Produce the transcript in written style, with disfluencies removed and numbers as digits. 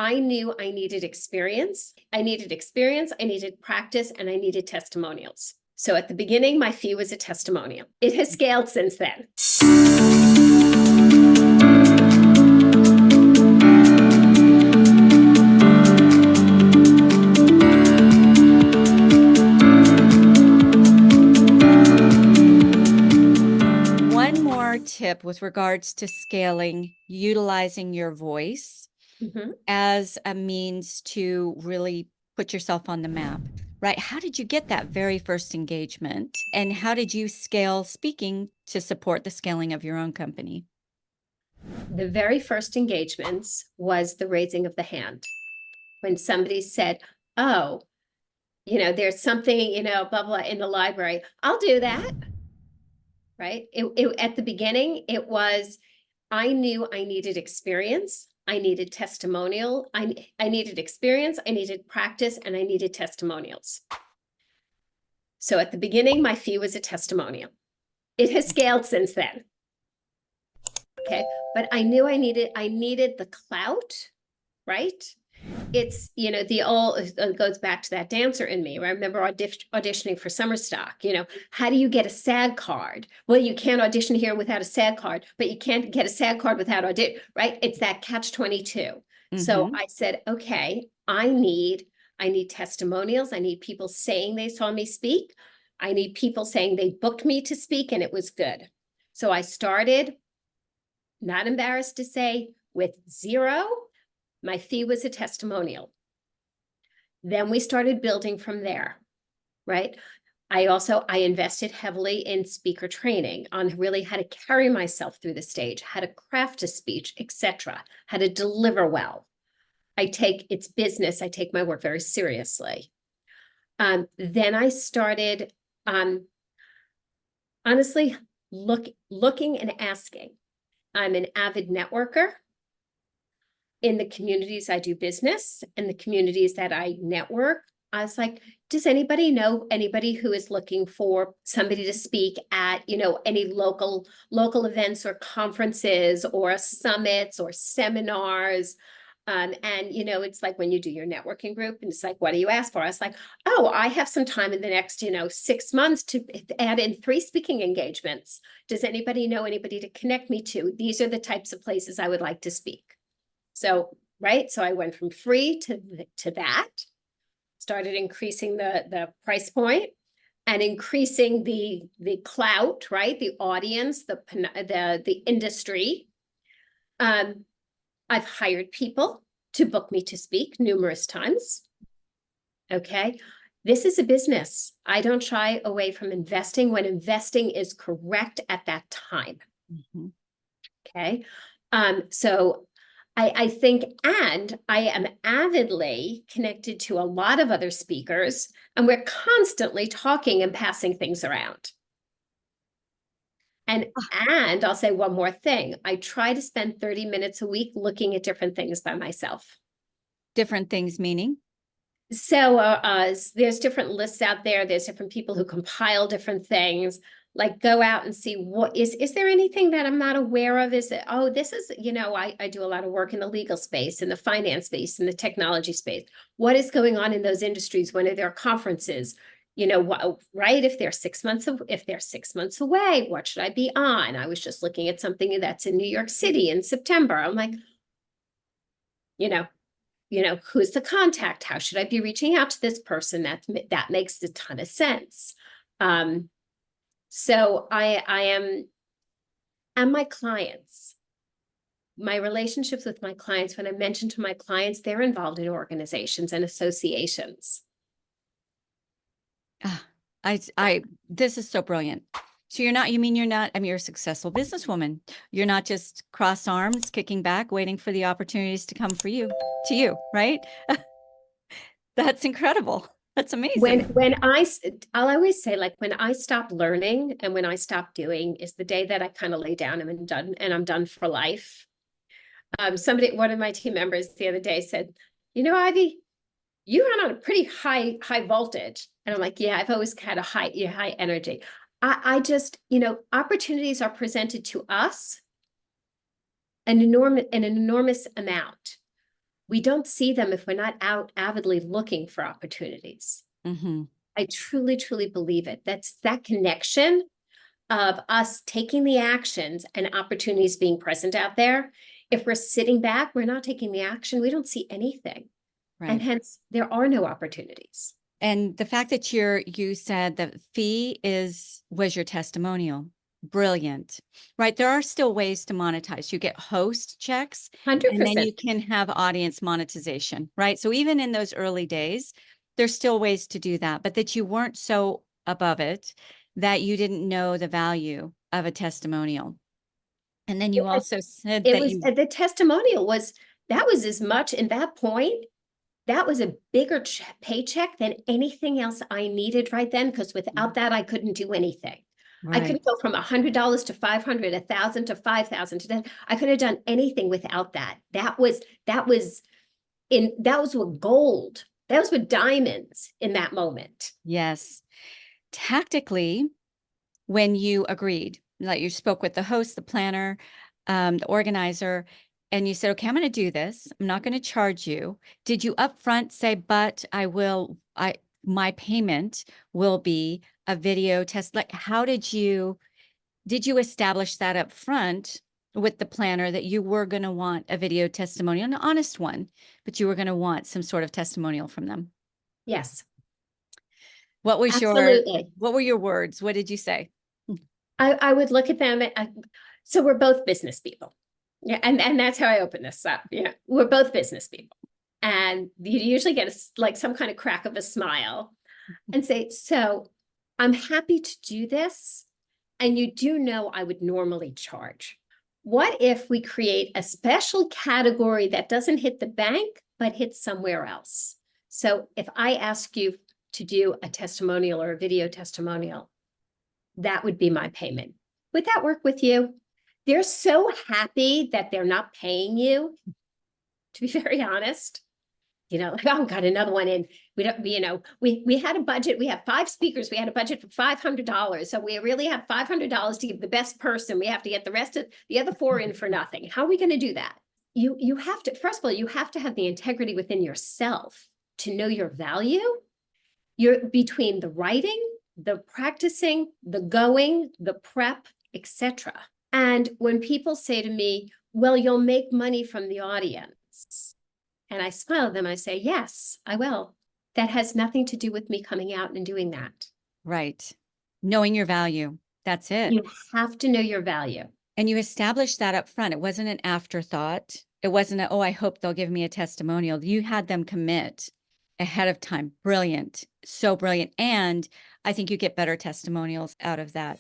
I knew I needed experience. I needed experience, I needed practice, and I needed testimonials. So at the beginning, my fee was a testimonial. It has scaled since then. One more tip with regards to scaling, utilizing your voice as a means to really put yourself on the map, right? How did you get that very first engagement? And how did you scale speaking to support the scaling of your own company? The very first engagements was the raising of the hand. When somebody said, oh, there's something, blah, blah, in the library, I'll do that. Right? At the beginning, it was, I knew I needed experience. I needed testimonial. I needed experience. I needed practice, and I needed testimonials. So at the beginning, my fee was a testimonial. It has scaled since then. Okay. But I knew I needed the clout, right? It's, the old, it goes back to that dancer in me. I remember auditioning for summer stock. How do you get a SAG card? Well, you can't audition here without a SAG card, but you can't get a SAG card without audition, right? It's that catch-22. So I said, okay, I need testimonials. I need people saying they saw me speak. I need people saying they booked me to speak and it was good. So I started, not embarrassed to say, with zero. My fee was a testimonial. Then we started building from there, right? I invested heavily in speaker training on really how to carry myself through the stage, how to craft a speech, etc., how to deliver well. It's business. I take my work very seriously. Then I started, honestly, looking and asking. I'm an avid networker. In the communities I do business, in the communities that I network, I was like, does anybody know anybody who is looking for somebody to speak at, any local events or conferences or summits or seminars? And, it's like when you do your networking group and it's like, what do you ask for? I was like, oh, I have some time in the next, 6 months to add in 3 speaking engagements. Does anybody know anybody to connect me to? These are the types of places I would like to speak. So, right. So I went from free to that, started increasing the price point and increasing the clout, right? The audience, the industry. I've hired people to book me to speak numerous times. Okay. This is a business. I don't shy away from investing when investing is correct at that time. Okay. So I think, and I am avidly connected to a lot of other speakers, and we're constantly talking and passing things around. And I'll say one more thing. I try to spend 30 minutes a week looking at different things by myself. Different things meaning? So there's different lists out there. There's different people who compile different things. Like go out and see what is there anything that I'm not aware of? Is it, oh, this is, I do a lot of work in the legal space, in the finance space, in the technology space. What is going on in those industries? When are there conferences? Right? If they're 6 months away, what should I be on? I was just looking at something that's in New York City in September. I'm like, who's the contact? How should I be reaching out to this person? That makes a ton of sense. So I am, and my clients, my relationships with my clients, when I mention to my clients, they're involved in organizations and associations. This is so brilliant. So you're not, you're a successful businesswoman. You're not just crossed arms, kicking back, waiting for the opportunities to come to you, right? That's incredible. That's amazing. I'll always say, like, when I stop learning and when I stop doing is the day that I kind of lay down and I'm done for life. One of my team members the other day said, Ivy, you run on a pretty high voltage. And I'm like, yeah, I've always had a high energy. I just, opportunities are presented to us an enormous amount. we don't see them if we're not out avidly looking for opportunities. Mm-hmm. I truly, truly believe it. That's that connection of us taking the actions and opportunities being present out there. If we're sitting back, we're not taking the action, we don't see anything. And Right. hence there are no opportunities. And the fact that you said the fee was your testimonial. Brilliant. Right. There are still ways to monetize. You get host checks, and then 100%. you can have audience monetization, right? So even in those early days, there's still ways to do that, but that you weren't so above it that you didn't know the value of a testimonial. And then you also said It that was you the testimonial was that was as much in that point. That was a bigger paycheck than anything else I needed right then, because without that, I couldn't do anything. I right. couldn't go from $100 to 500, 1,000 to 5,000 to 10. I couldn't have done anything without that. That was what gold. That was what diamonds in that moment. Yes. Tactically, when you agreed, like you spoke with the host, the planner, the organizer, and you said, okay, I'm going to do this. I'm not going to charge you. Did you upfront say, but my payment will be a video test? Like, how did you establish that up front with the planner that you were going to want a video testimonial, an honest one, but you were going to want some sort of testimonial from them? Yes, What was absolutely. what were your words? What did you say? I would look at them. So we're both business people. Yeah, and that's how I open this up. Yeah, we're both business people. And you usually get like some kind of crack of a smile and say, so I'm happy to do this. And you do know I would normally charge. What if we create a special category that doesn't hit the bank, but hits somewhere else? So if I ask you to do a testimonial or a video testimonial, that would be my payment. Would that work with you? They're so happy that they're not paying you, to be very honest. Like, oh, got another one in. We don't, we had a budget. We have 5 speakers. We had a budget for $500. So we really have $500 to give the best person. We have to get the rest of the other 4 in for nothing. How are we going to do that? You have to, first of all, you have to have the integrity within yourself to know your value. You're between the writing, the practicing, the going, the prep, etc. And when people say to me, well, you'll make money from the audience. And I smile at them, I say, yes, I will. That has nothing to do with me coming out and doing that. Right. Knowing your value. That's it. You have to know your value. And you established that up front. It wasn't an afterthought. It wasn't oh, I hope they'll give me a testimonial. You had them commit ahead of time. Brilliant. So brilliant. And I think you get better testimonials out of that.